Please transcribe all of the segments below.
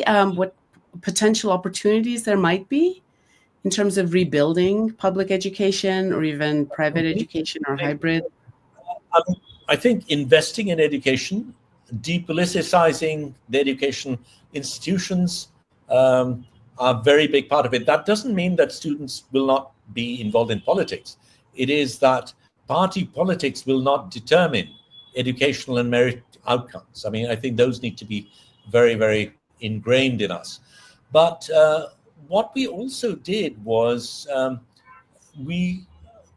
what potential opportunities there might be in terms of rebuilding public education or even private education or hybrid? I think investing in education, depoliticizing the education institutions are a very big part of it. That doesn't mean that students will not be involved in politics. It is that party politics will not determine educational and merit outcomes. I mean, I think those need to be very, very ingrained in us. But what we also did was we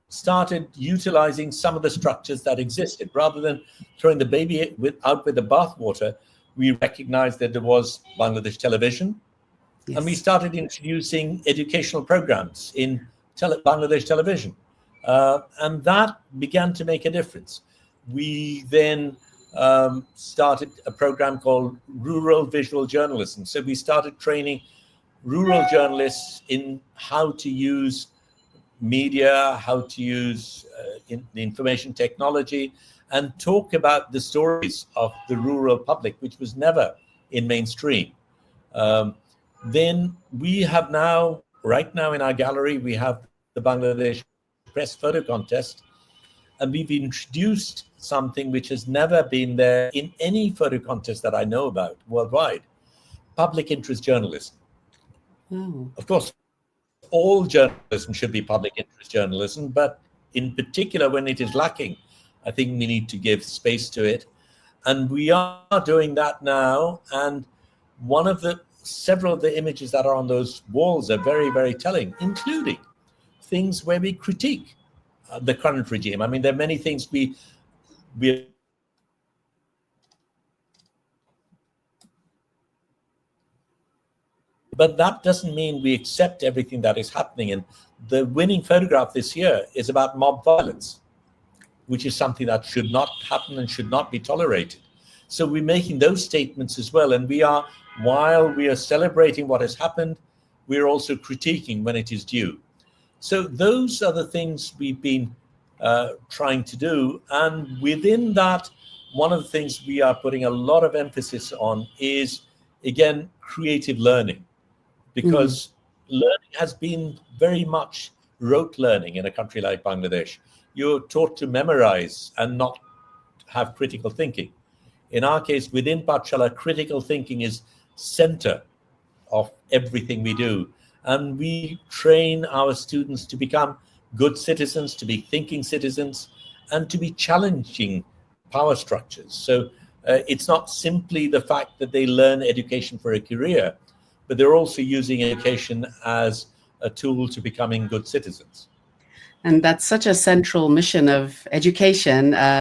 started utilizing some of the structures that existed. Rather than throwing the baby out with the bathwater, we recognized that there was Bangladesh Television, yes. And we started introducing educational programs in Bangladesh Television. And that began to make a difference. We then started a program called Rural Visual Journalism. So we started training rural journalists in how to use media, how to use information technology, and talk about the stories of the rural public, which was never in mainstream. Then we have now, right now in our gallery, we have the Bangladesh Press Photo Contest, and we've introduced something which has never been there in any photo contest that I know about worldwide: public interest journalism. Of course, all journalism should be public interest journalism, but in particular, when it is lacking, I think we need to give space to it. And we are doing that now. And several of the images that are on those walls are very, very telling, including things where we critique the current regime. I mean, there are many things we but that doesn't mean we accept everything that is happening. And the winning photograph this year is about mob violence, which is something that should not happen and should not be tolerated. So we're making those statements as well. And while we are celebrating what has happened, we're also critiquing when it is due. So those are the things we've been trying to do. And within that, one of the things we are putting a lot of emphasis on is, again, creative learning. Because learning has been very much rote learning in a country like Bangladesh. You're taught to memorize and not have critical thinking. In our case, within Pathshala, critical thinking is center of everything we do. And we train our students to become good citizens, to be thinking citizens, and to be challenging power structures. So it's not simply the fact that they learn education for a career, but they're also using education as a tool to becoming good citizens. And that's such a central mission of education.